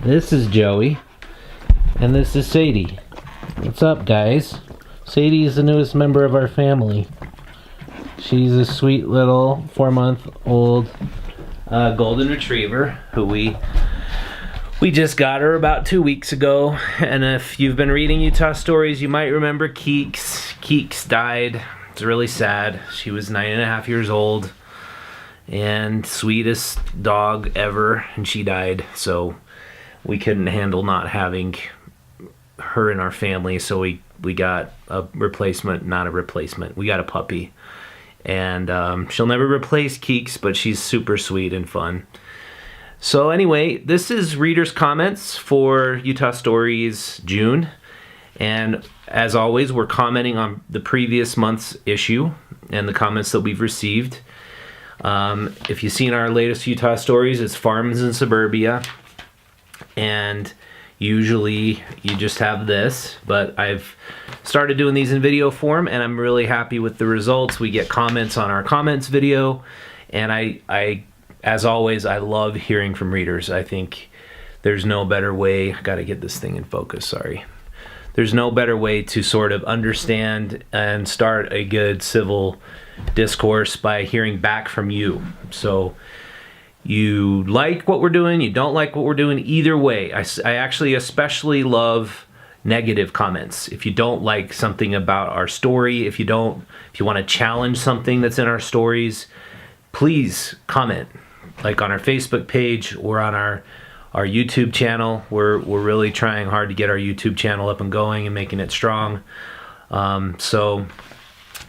This is Joey, and this is Sadie. What's up, guys? Sadie is the newest member of our family. She's a sweet little 4-month-old golden retriever who we just got her about 2 weeks ago. And if you've been reading Utah stories, you might remember Keeks. Keeks died. It's really sad. She was 9.5 years old and sweetest dog ever, and she died. So we couldn't handle not having her in our family, so we got a replacement. Not a replacement, we got a puppy. And she'll never replace Keeks, but she's super sweet and fun. So anyway, this is readers' comments for Utah Stories June. And as always, we're commenting on the previous month's issue and the comments that we've received. If you've seen our latest Utah Stories, it's Farms in Suburbia. And usually you just have this, but I've started doing these in video form, and I'm really happy with the results. We get comments on our comments video, and I as always, I love hearing from readers. I think there's no better way. I gotta get this thing in focus, sorry. There's no better way to sort of understand and start a good civil discourse by hearing back from you. So you like what we're doing, you don't like what we're doing, either way. I actually especially love negative comments. If you don't like something about our story, if you want to challenge something that's in our stories, please comment. Like on our Facebook page or on our YouTube channel. We're really trying hard to get our YouTube channel up and going and making it strong. So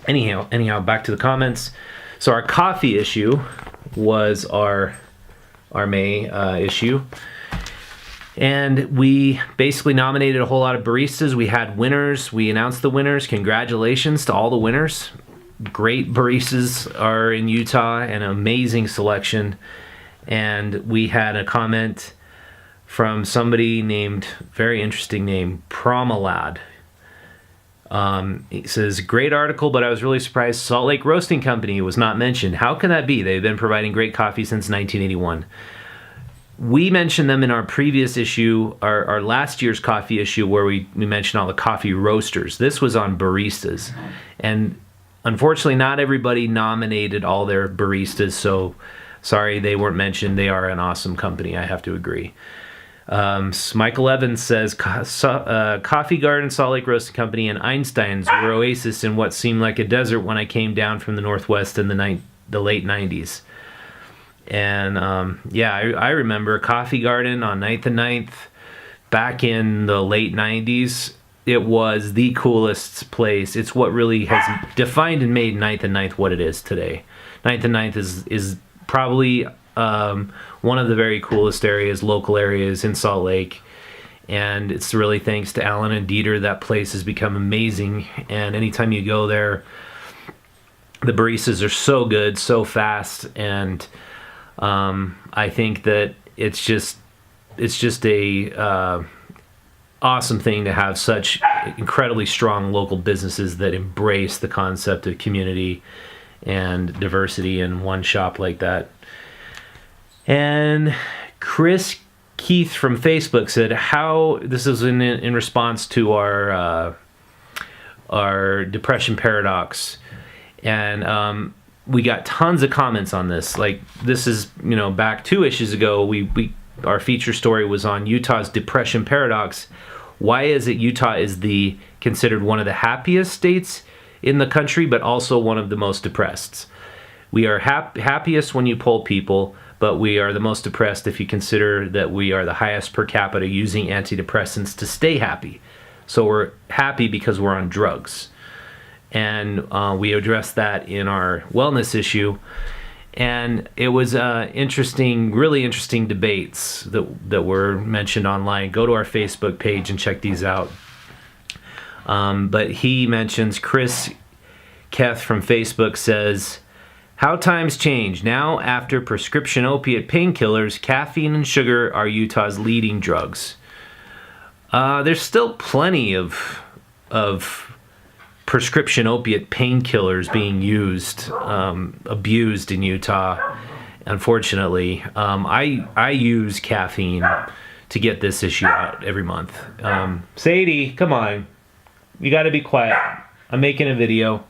anyhow, back to the comments. So our coffee issue was our May issue, and we basically nominated a whole lot of baristas. We had winners. We announced the winners. Congratulations to all the winners. Great baristas are in Utah, an amazing selection. And we had a comment from somebody named, very interesting name, Promalad. It says, great article, but I was really surprised Salt Lake Roasting Company was not mentioned. How can that be? They've been providing great coffee since 1981. We mentioned them in our previous issue, our last year's coffee issue, where we mentioned all the coffee roasters. This was on baristas. And unfortunately, not everybody nominated all their baristas, so sorry they weren't mentioned. They are an awesome company, I have to agree. Michael Evans says, Coffee Garden, Salt Lake Roasting Company, and Einstein's were oasis in what seemed like a desert when I came down from the Northwest in the late 90s. And I remember Coffee Garden on 9th and 9th back in the late 90s. It was the coolest place. It's what really has defined and made 9th and 9th what it is today. 9th and 9th is probably one of the very coolest areas, local areas in Salt Lake. And it's really thanks to Alan and Dieter that place has become amazing. And anytime you go there, the baristas are so good, so fast, and I think that it's just a awesome thing to have such incredibly strong local businesses that embrace the concept of community and diversity in one shop like that. And Chris Keith from Facebook said, this is in response to our depression paradox, and we got tons of comments on this. Like, this is, back 2 issues ago, our feature story was on Utah's depression paradox. Why is it Utah is considered one of the happiest states in the country, but also one of the most depressed? We are happiest when you poll people, but we are the most depressed if you consider that we are the highest per capita using antidepressants to stay happy. So we're happy because we're on drugs. And we addressed that in our wellness issue. And it was really interesting debates that were mentioned online. Go to our Facebook page and check these out. But he mentions, Chris Keth from Facebook says, how times change. Now, after prescription opiate painkillers, caffeine and sugar are Utah's leading drugs. There's still plenty of prescription opiate painkillers being abused in Utah, unfortunately. I use caffeine to get this issue out every month. Sadie, come on. You got to be quiet. I'm making a video.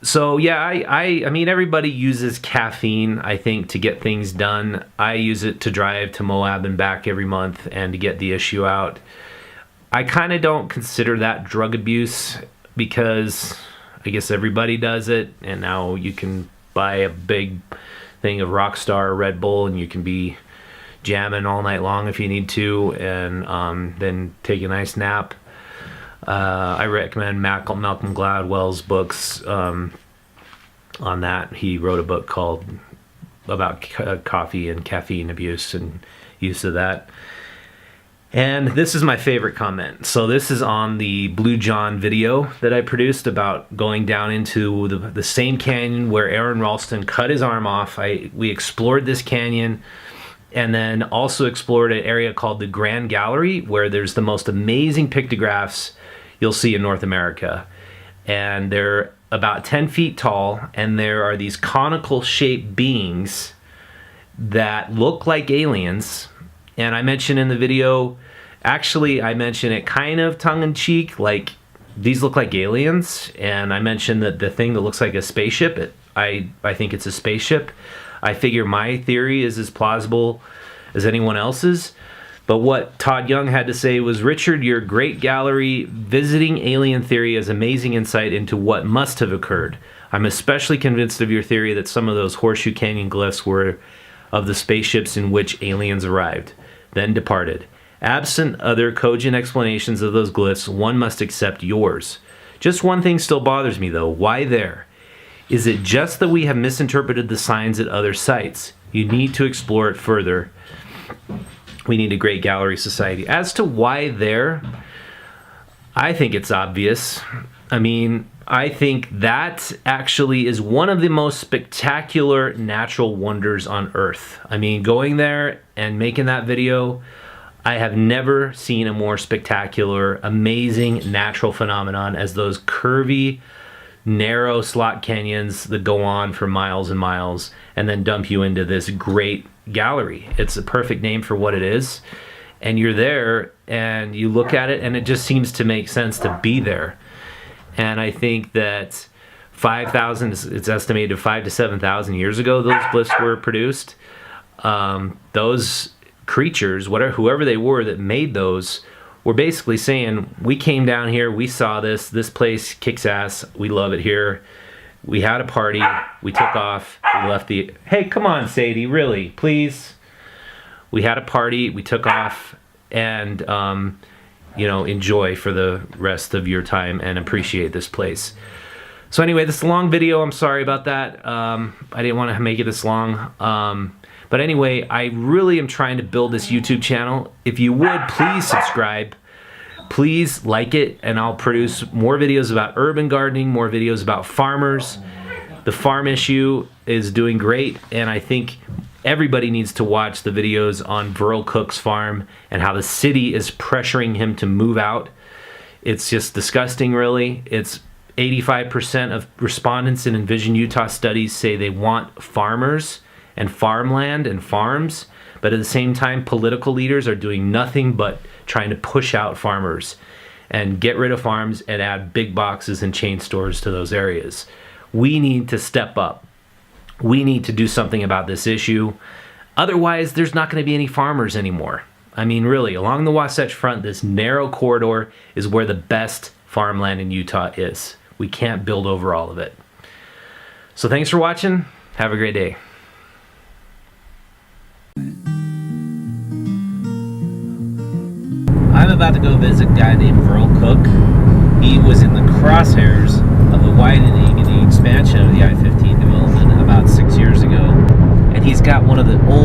So yeah, I mean, everybody uses caffeine, I think, to get things done. I use it to drive to Moab and back every month and to get the issue out. I kind of don't consider that drug abuse because I guess everybody does it, and now you can buy a big thing of Rockstar or Red Bull and you can be jamming all night long if you need to, and then take a nice nap. I recommend Malcolm Gladwell's books on that. He wrote a book called about coffee and caffeine abuse and use of that. And this is my favorite comment. So this is on the Blue John video that I produced about going down into the same canyon where Aaron Ralston cut his arm off. We explored this canyon, and then also explored an area called the Grand Gallery, where there's the most amazing pictographs you'll see in North America. And they're about 10 feet tall, and there are these conical shaped beings that look like aliens. And I mentioned in the video, actually I mentioned it kind of tongue-in-cheek, like these look like aliens. And I mentioned that the thing that looks like a spaceship, I think it's a spaceship. I figure my theory is as plausible as anyone else's. But what Todd Young had to say was, Richard, your great gallery visiting alien theory is amazing insight into what must have occurred. I'm especially convinced of your theory that some of those Horseshoe Canyon glyphs were of the spaceships in which aliens arrived, then departed. Absent other cogent explanations of those glyphs, one must accept yours. Just one thing still bothers me though. Why there? Is it just that we have misinterpreted the signs at other sites? You need to explore it further. We need a great gallery society. As to why there, I think it's obvious. I mean, I think that actually is one of the most spectacular natural wonders on Earth. I mean, going there and making that video, I have never seen a more spectacular, amazing natural phenomenon as those curvy, narrow slot canyons that go on for miles and miles and then dump you into this great gallery. It's a perfect name for what it is. And you're there and you look at it and it just seems to make sense to be there. And I think that 5,000, it's estimated 5,000 to 7,000 years ago those glyphs were produced. Those creatures, whoever they were that made those, were basically saying, we came down here, we saw this place kicks ass, we love it here. We had a party, we took off, we left the... Hey, come on, Sadie, really, please. We had a party, we took off, and, you know, enjoy for the rest of your time and appreciate this place. So anyway, this is a long video, I'm sorry about that. I didn't want to make it this long. But anyway, I really am trying to build this YouTube channel. If you would, please subscribe. Please like it, and I'll produce more videos about urban gardening, more videos about farmers. The farm issue is doing great, and I think everybody needs to watch the videos on Burl Cook's farm and how the city is pressuring him to move out. It's just disgusting, really. It's 85% of respondents in Envision Utah studies say they want farmers and farmland and farms, but at the same time, political leaders are doing nothing but trying to push out farmers and get rid of farms and add big boxes and chain stores to those areas. We need to step up. We need to do something about this issue. Otherwise, there's not going to be any farmers anymore. I mean, really, along the Wasatch Front, this narrow corridor is where the best farmland in Utah is. We can't build over all of it. So thanks for watching. Have a great day. I'm about to go visit a guy named Burl Cook. He was in the crosshairs of the widening and the expansion of the I-15 development about 6 years ago, and he's got one of the oldest